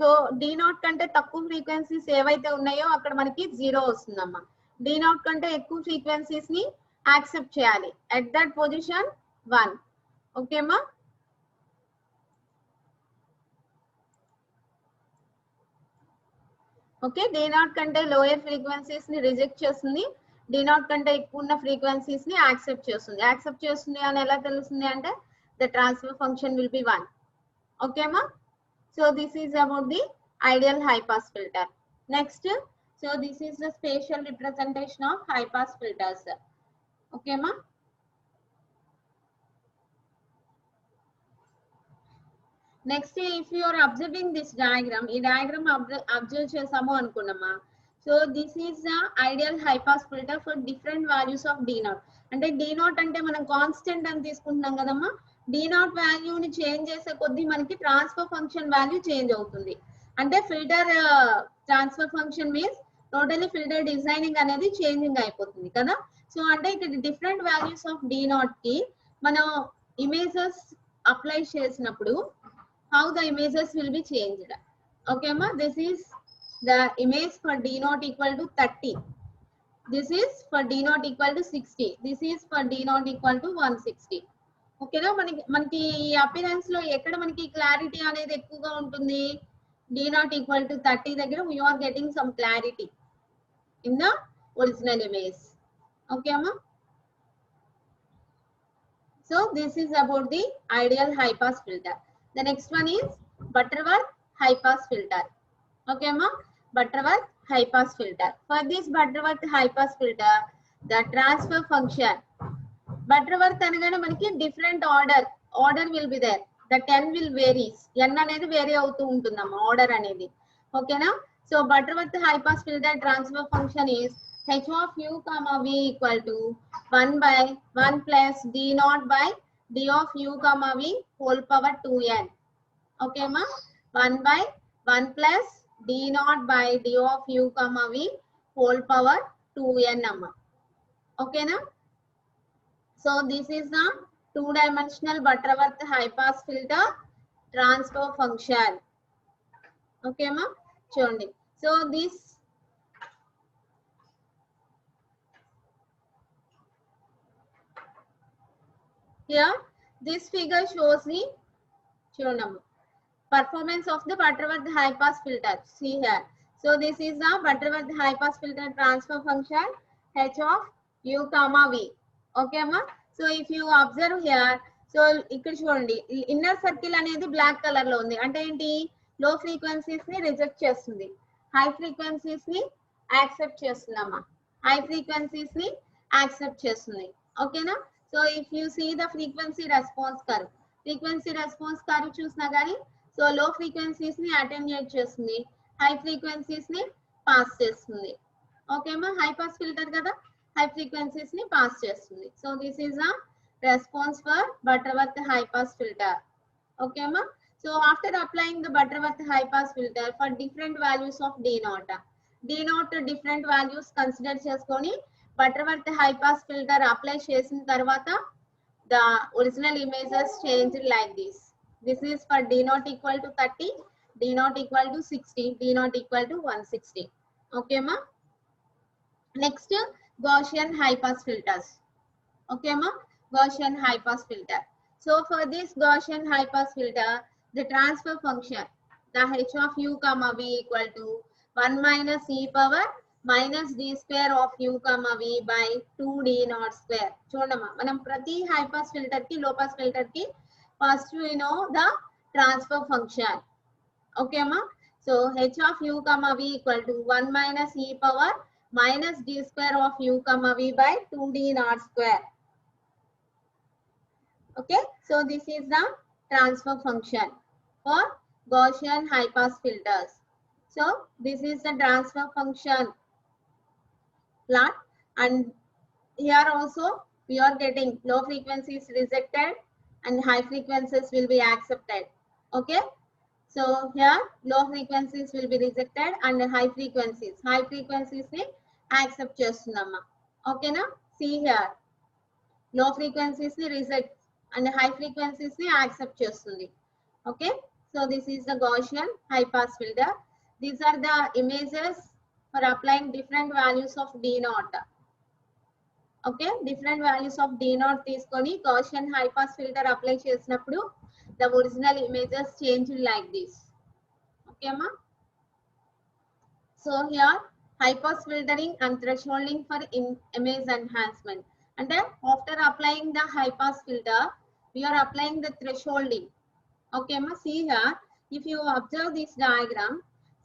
So D naught కంటే తక్కువ frequencies ఏవైతే ఉన్నాయో అక్కడ మనకి 0 వస్తుందమ్మా. D naught కంటే ఎక్కువ frequencies ని యాక్సెప్ట్ చేయాలి. At that position 1. ఓకేమా, ఓకే, డి నాట్ కంటే లోయర్ ఫ్రీక్వెన్సీస్ ని రిజెక్ట్ చేస్తుంది, డి నాట్ కంటే ఎక్కువ ఉన్న ఫ్రీక్వెన్సీస్ ని యాక్సెప్ట్ చేస్తుంది. యాక్సెప్ట్ చేస్తుంది అని ఎలా తెలుస్తుంది అంటే the transfer function will be 1. ఓకేమా, so this is about the ideal high pass filter. Next, so this is the spatial representation of high pass filters. Okay ma, next if you are observing this diagram, ఈ diagram observe చేసాము అనుకున్నామా. So this is the ideal high pass filter for different values of D naught. అంటే D naught అంటే మనం constant అని తీసుకుంటున్నాం కదమ్మా. Did not వాల్యూని చేంజ్ చేసే కొద్దీ మనకి ట్రాన్స్ఫర్ ఫంక్షన్ వాల్యూ చేంజ్ అవుతుంది. అంటే filter transfer function means totally filter designing అనేది చేంజింగ్ అయిపోతుంది కదా. సో అంటే ఇక్కడ different values of D not కి మనం ఇమేజెస్ అప్లై చేసినప్పుడు how the images will be changed. Okay ma, this is the image for d naught equal to 30, this is for d naught equal to 60, this is for d naught equal to 160. okay na, మనకి ఈ appearance లో ఎక్కడ మనకి clarity అనేది ఎక్కువగా ఉంటుంది, d naught equal to 30 దగ్గర we are getting some clarity in the original image. okay amma, so this is about the ideal high pass filter. The next one is Butterworth high pass filter. Okay ma, Butterworth high pass filter. For this Butterworth high pass filter, the transfer function, Butterworth అనగానే మనకి different order will be there. The 10 will varies. n అనేది vary అవుతూ ఉంటుందమ్మా order అనేది. ఓకేనా. So Butterworth high pass filter transfer function is h of u comma v equal to 1 by 1 plus d naught by d of u comma v whole power 2n. okay ma, 1 by 1 plus d naught by d of u comma v whole power 2n amma. okay na. so this is the two-dimensional Butterworth high pass filter transfer function. okay ma, చూడండి. so this here this figure shows the performance of the Butterworth high pass filter. See here. So this is the Butterworth high pass filter transfer function h of u comma v. okay ma. so if you observe here, so ఇక్కడ చూడండి inner circle అనేది black colour లో ఉంది. అంటే ఏంటి, low frequencies ని reject చేస్తుంది, high frequencies ని యాక్సెప్ట్ చేస్తుందమ్మా. హై ఫ్రీక్వెన్సీస్ ని యాక్సెప్ట్ చేస్తుంది. ఓకేనా. So if you see the frequency response curve, frequency response curve చూసినా కానీ సో లో ఫ్రీక్వెన్సీస్ ని అటెన్యూయేట్ చేస్తుంది, హై ఫ్రీక్వెన్సీస్ ని పాస్ చేస్తుంది. ఓకేమా, హై పాస్ ఫిల్టర్ కదా, హై ఫ్రీక్వెన్సీస్ ని పాస్ చేస్తుంది. So this is a response for Butterworth high pass filter. ఓకేమా. So after applying the Butterworth high pass filter for different values of d naught, different values consider చేసుకొని Butterworth high pass filter apply చేసిన తర్వాత the original images changed like this. This is for d naught equal to 30, d naught equal to 60, d naught equal to 160. okay ma. Next, Gaussian high pass filters. okay ma, Gaussian high pass filter. So for this Gaussian high pass filter, the transfer function, the h of u comma v equal to 1 minus e power minus d square of u comma v by 2d naught square. చూడమ్మా, మనం ప్రతి high pass filter కి low pass filter కి first we know the transfer function. Okay అమ్మా. So h of u comma v equal to 1 minus e power minus d square of u comma v by 2d naught square. okay, so this is the transfer function for Gaussian high pass filters. So this is the transfer function plot, and here also we are getting low frequencies rejected and high frequencies will be accepted. okay, so here low frequencies will be rejected and high frequencies ni accept chestundamma. okay na. see here, low frequencies ni reject and high frequencies ni accept chestundi. okay, so this is the Gaussian high pass filter. These are the images for applying different values of d naught. okay, different values of d naught తీసుకొని Gaussian high pass filter apply చేసినప్పుడు the original images change like this. okay ma. so here high pass filtering and thresholding for image enhancement. అంటే after applying the high pass filter we are applying the thresholding. okay ma. see here, if you observe this diagram,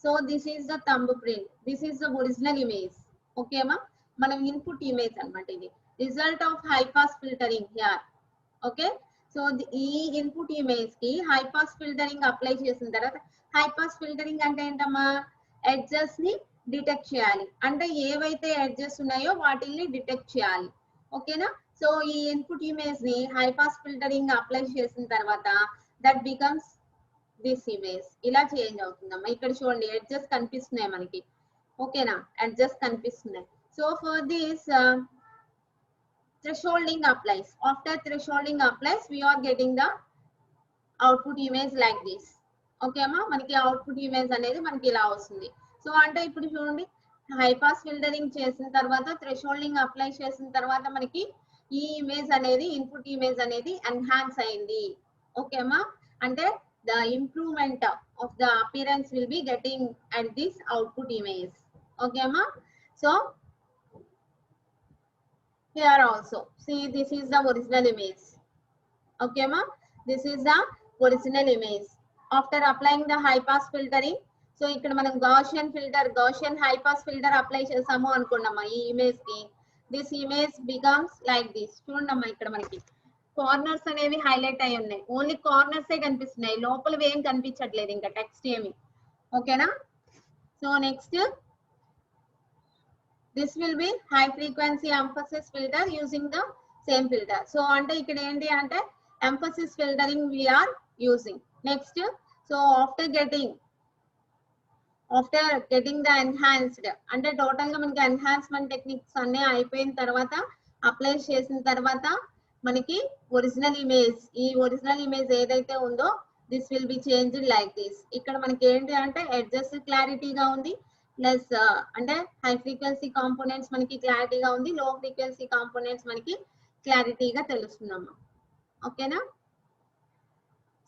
so this is the thumbprint, this is the original image. okay ma, మనం input image అన్నమాట ఇది, result of high pass filtering here. okay, so ఈ input image కి high pass filtering apply చేసిన తర్వాత, high pass filtering అంటే ఏంటమ్మా, edges ని డిటెక్ట్ చేయాలి, అంటే ఏవైతే ఎడ్జెస్ ఉన్నాయో వాటిని డిటెక్ట్ చేయాలి. ఓకేనా. సో ఈ ఇన్పుట్ ఇమేజ్ ని హై పాస్ ఫిల్టరింగ్ అప్లై చేసిన తర్వాత దట్ బికమ్స్ దిస్ ఇమేజ్. ఇలా చేంజ్ అవుతుందమ్మా. ఇక్కడ చూడండి ఎడ్జెస్ కనిపిస్తున్నాయి మనకి. ఓకేనా, ఎడ్జెస్ కనిపిస్తున్నాయి. So for this thresholding applies. After thresholding applies, we are getting the output image like this. Okay amma, manaki output image anedi manaki ila vastundi. So ante ippudu chudandi, high pass filtering chesin tarvata thresholding apply chesin tarvata manaki ee image anedi, input image anedi enhance ayindi. Okay amma, ante the improvement of the appearance will be getting at this output image. Okay amma. So here also see, this is the original image. Okay ma, this is the original image. After applying the high pass filtering, so ikkada manam Gaussian filter, Gaussian high pass filter apply chesamu anukundamma ee image ki, this image becomes like this. Chudandamma ikkada manaki corners అనేవి highlight అయి ఉన్నాయి, only corners ఏ కనిపిస్తున్నాయి, లోపలవి ఏం కనిపించట్లేదు ఇంకా text ఏమి. ఓకేనా. So next, this will be high frequency emphasis filter using the same filter. So ante ikkada enti ante emphasis filtering we are using. Next, so after getting the enhanced, ante total ga manaki enhancement techniques anne ayipoyin tarvata apply chesin tarvata manaki original image, ee original image edaithe undo this will be changed like this. ikkada manaki enti ante edges clarity ga undi, plus అంటే high frequency components మనకి క్లారిటీగా ఉంది, లో frequency components మనకి క్లారిటీగా తెలుస్తుందమ్మా. ఓకేనా.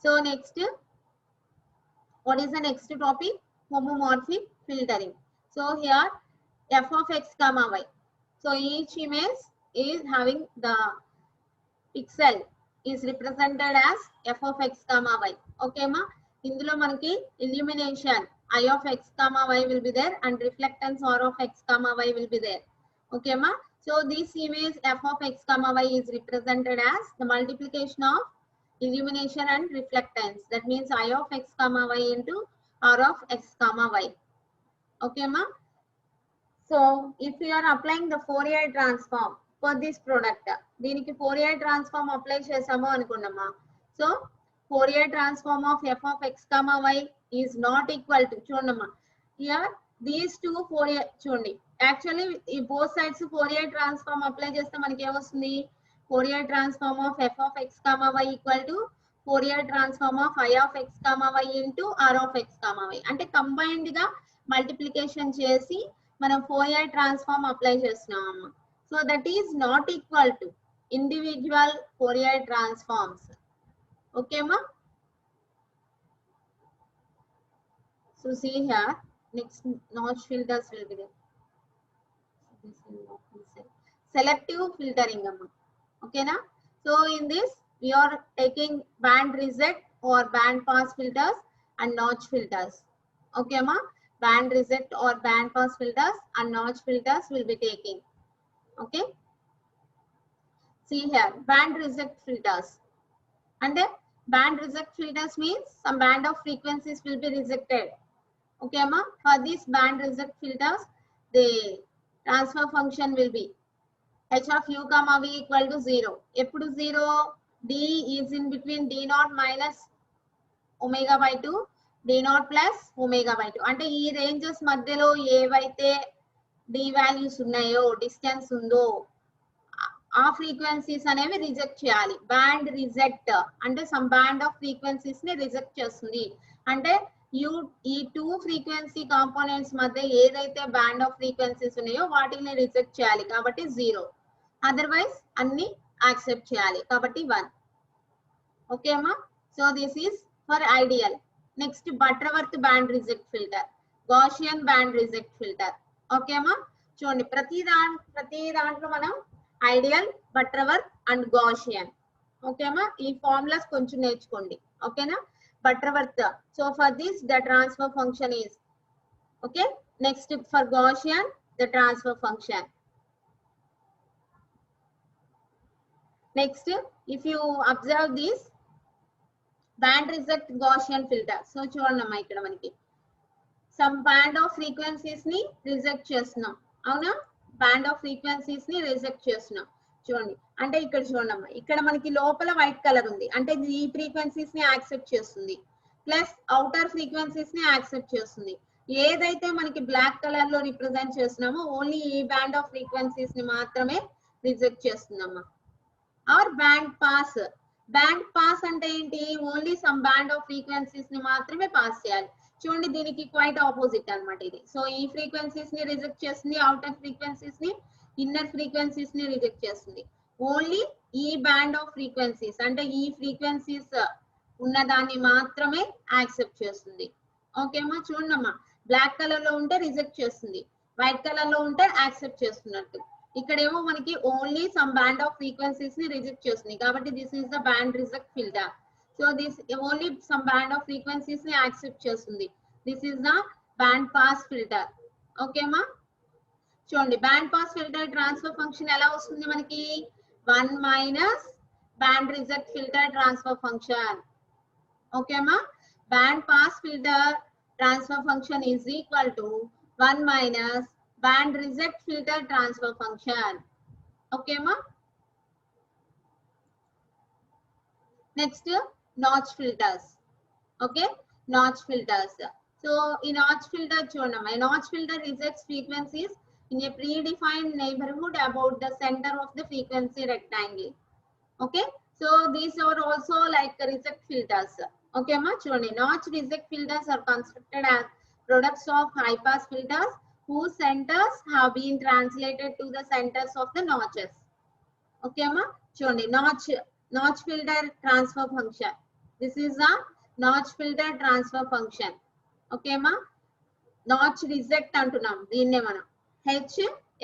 So next, what is the next topic, homomorphic filtering. So here f of x comma y, so each image is having the pixel is represented as f of x comma y. Okay ma, ఇందులో మనకి illumination I of x comma y will be there and reflectance R of x comma y will be there. Okay ma, so this image f of x comma y is represented as the multiplication of illumination and reflectance, that means I of x comma y into R of x comma y. Okay ma, so if you are applying the Fourier transform for this product, దీనికి Fourier transform apply చేసాము అనుకున్నామా. So Fourier transform of f of x comma y is not equal to, చూడమ్మా here these two Fourier చూడండి, actually ఈ both sides Fourier transform apply చేస్తే మనకి ఏమొస్తుంది, Fourier transform of f of x comma y equal to Fourier transform of I of x comma y into R of x comma y. అంటే combined గా multiplication చేసి మనం Fourier transform apply చేస్తున్నాం అమ్మ. So that is not equal to individual Fourier transforms. Okay ma. So see here, next notch filters will be there. This will not be selective filtering amma. Okay na. So in this we are taking band reject or band pass filters and notch filters. Okay ma, band reject or band pass filters and notch filters will be taking. Okay, see here band reject filters, and band reject filters means some band of frequencies will be rejected. Okay ma, for these band reject filters the transfer function will be h of u comma v equal to 0. Eppudu 0, d is in between d naught minus omega by 2, d naught plus omega by 2. అంటే ఈ ranges మధ్యలో ఏవైతే d values ఉన్నాయో, distance ఉందో ఆ frequencies అనేవి reject చేయాలి. Band reject అంటే సమ్ బ్యాండ్ ఆఫ్ ఫ్రీక్వెన్సీస్ ని రిజెక్ట్ చేస్తుంది. అంటే ఈ టూ ఫ్రీక్వెన్సీ కాంపోనెంట్స్ మధ్య ఏదైతే బ్యాండ్ ఆఫ్ ఫ్రీక్వెన్సీస్ ఉన్నాయో వాటిని రిజెక్ట్ చేయాలి కాబట్టి 0, అదర్వైజ్ అన్ని యాక్సెప్ట్ చేయాలి కాబట్టి 1. ఓకే అమ్మా. So this is for ideal. Next Butterworth band reject filter, Gaussian band reject filter. Okay అమ్మా, చూడండి ప్రతి దాంట్లో మనం ideal, Butterworth and Gaussian. Okay అమ్మా, ఈ ఫార్ములాస్ కొంచెం నేర్చుకోండి. ఓకేనా. Butterworth, so for this the transfer function is okay. Next for Gaussian the transfer function. Next, if you observe this band reject Gaussian filter. So చూడండి ఇక్కడ మనకి some band of frequencies ని reject చేస్తున్నాం. అవునా? Band of frequencies ని reject చేస్తున్నాం. చూడండి అంటే ఇక్కడ చూడండి ఇక్కడ మనకి లోపల వైట్ కలర్ ఉంది అంటే ఈ ఫ్రీక్వెన్సీస్ ని యాక్సెప్ట్ చేస్తుంది ప్లస్ అవుటర్ ఫ్రీక్వెన్సీస్ ని యాక్సెప్ట్ చేస్తుంది. ఏదైతే మనకి బ్లాక్ కలర్ లో రిప్రజెంట్ చేస్తున్నామో ఓన్లీ ఈ బ్యాండ్ ఆఫ్ ఫ్రీక్వెన్సీస్ ని మాత్రమే రిజెక్ట్ చేస్తుందమ్మా. ఆర్ బ్యాండ్ పాస్ అంటే ఏంటి? Only some band of frequencies ని మాత్రమే పాస్ చేయాలి. చూడండి దీనికి క్వైట్ ఆపోజిట్ అన్నమాట ఇది. సో ఈ ఫ్రీక్వెన్సీస్ ని రిజెక్ట్ చేస్తుంది, అవుటర్ ఫ్రీక్వెన్సీస్ ని, ఇన్నర్ ఫ్రీక్వెన్సీస్ ని రిజెక్ట్ చేస్తుంది. ఓన్లీ ఈ బ్యాండ్ ఆఫ్ ఫ్రీక్వెన్సీస్ అంటే ఈ ఫ్రీక్వెన్సీస్ ఉన్నదాన్ని మాత్రమే యాక్సెప్ట్ చేస్తుంది. ఓకేమ్మా? చూడమ్మా బ్లాక్ కలర్ లో ఉంటే రిజెక్ట్ చేస్తుంది, వైట్ కలర్ లో ఉంటే యాక్సెప్ట్ చేస్తున్నట్టు. ఇక్కడేమో మనకి only some band of frequencies ని రిజెక్ట్ చేస్తుంది కాబట్టి this is the band reject filter. So this only some band of frequencies ని యాక్సెప్ట్ చేస్తుంది. This is the band pass filter. ఓకేమా? చూడండి band pass filter transfer function ఎలా వస్తుంది మనకి? 1 minus band reject filter transfer function. ఓకేమా? Band pass filter transfer function is equal to 1 minus band reject filter transfer function. Okay ma? Next, notch filters. Okay, notch filters. So in notch filter chudama, a notch filter rejects frequencies in a predefined neighborhood about the center of the frequency rectangle. Okay, so these are also like reject filters. Okay ma? Chudandi notch reject filters are constructed as products of high pass filters whose centers have been translated to the centers of the notches. Okay ma? Chudandi notch filter transfer function. This is a notch filter transfer function. Okay ma? Notch reject antunam deenne manam h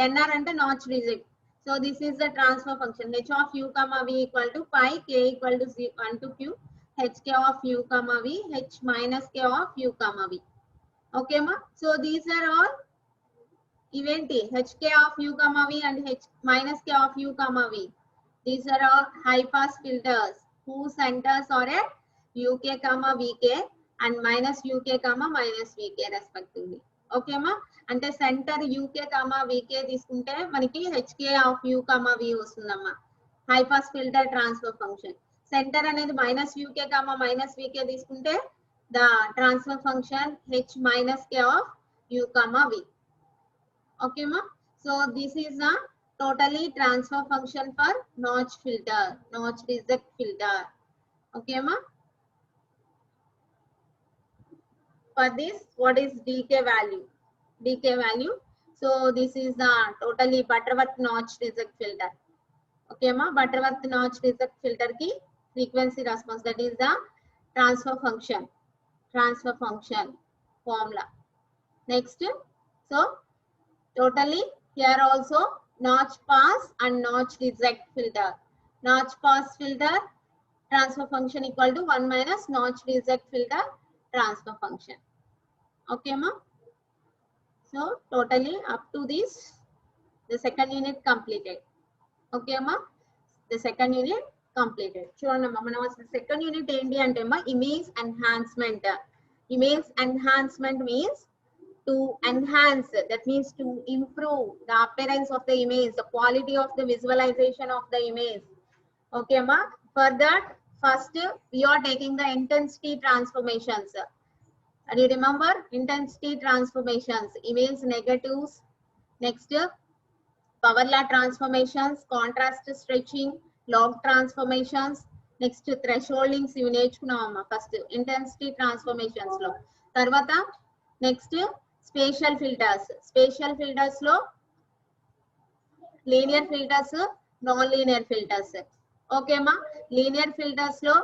nr ante notch reject. So this is the transfer function. H of u comma v equal to pi, k equal to 1 to q, h k of u comma v, h minus k of u comma v. Okay ma? So these are all eventi hk of u comma v and h minus k of u comma v. These are all high pass filters whose centers are at uk comma vk and minus uk comma minus vk respectively. Okay ma? Ante center uk comma vk తీసుకుంటే మనకి hk of u comma v వస్తుందమ్మా. high pass filter transfer function. Center అనేది minus uk comma minus vk తీసుకుంటే the transfer function h minus k of u comma v. Okay ma? So this is a totally transfer function for notch filter, notch reject filter. Okay ma? For this, what is decay value? Decay value. So this is the totally Butterworth notch reject filter. Okay ma? Butterworth notch reject filter ki frequency response, that is the transfer function formula. Next, so totally here also notch pass and notch reject filter. Notch pass filter transfer function equal to 1 minus notch reject filter transfer function. Okay ma? So totally up to this the second unit completed. Okay ma? The second unit completed. చూడండి మనం అసలు second unit ఏంటి అంటే అమ్మా image enhancement. Image enhancement means to enhance, that means to improve the appearance of the image, the quality of the visualization of the image. Okay ma? For that first we are taking the intensity transformations. And you remember intensity transformations, image negatives, next power law transformations, contrast stretching, log transformations, next thresholdings ఇవి నేర్చుకున్నామమ్మా first intensity transformations లో. తర్వాత next spatial filters లో linear filters, non linear filters. ఓకేమా? Linear filters లో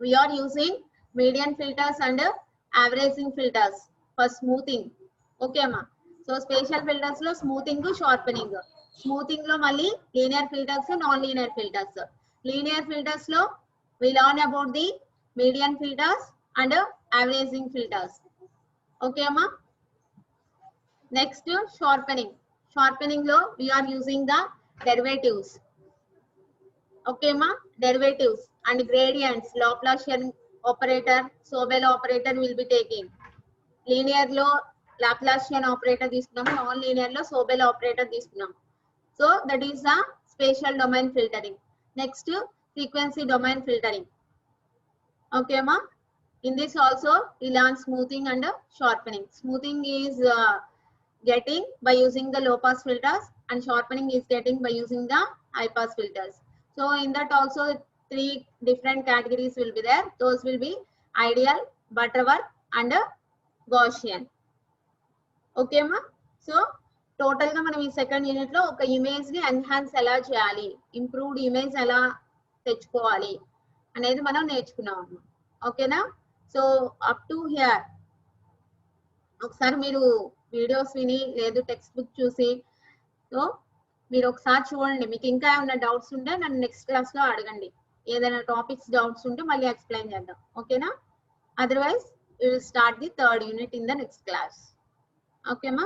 we are using median filters and averaging filters for smoothing. Okay ma? So spatial filters lo smoothing, sharpening lo malli linear filters, non linear filters. Linear filters lo we learn about the median filters and averaging filters. Okay ma? Next sharpening lo we are using the derivatives. Okay, ma. Derivatives and gradients, Laplacian operator, Sobel operator will be taking. Linear lo Laplacian operator తీసుకున్నాము, non linear lo Sobel operator తీసుకున్నాము. So that is the spatial domain filtering. Next, frequency domain filtering. Okay, ma. In this also we learn smoothing and sharpening. Smoothing is getting by using the low pass filters, and sharpening is getting by using the high pass filters. So in that also 3 different categories will be there. Those will be ideal, Butterworth and Gaussian. Okay, ma. So total గా మనం ఈ second unit లో ఒక image ని enhance ఎలా చేయాలి, improved image ఎలా తెచ్చుకోవాలి అనేది మనం నేర్చుకున్నాం అన్నమాట. ఓకేనా? సో అప్ టు హియర్ ఒకసారి మీరు వీడియోస్ విని లేదు టెక్స్ట్ బుక్ చూసి సో మీరు ఒకసారి చూడండి. మీకు ఇంకా ఏమైనా డౌట్స్ ఉంటే నన్ను నెక్స్ట్ క్లాస్ లో అడగండి. ఏదైనా టాపిక్స్ డౌట్స్ ఉంటే మళ్ళీ ఎక్స్ప్లెయిన్ చేద్దాం. ఓకేనా? Otherwise we will start the third unit in the next class. Okay, ma.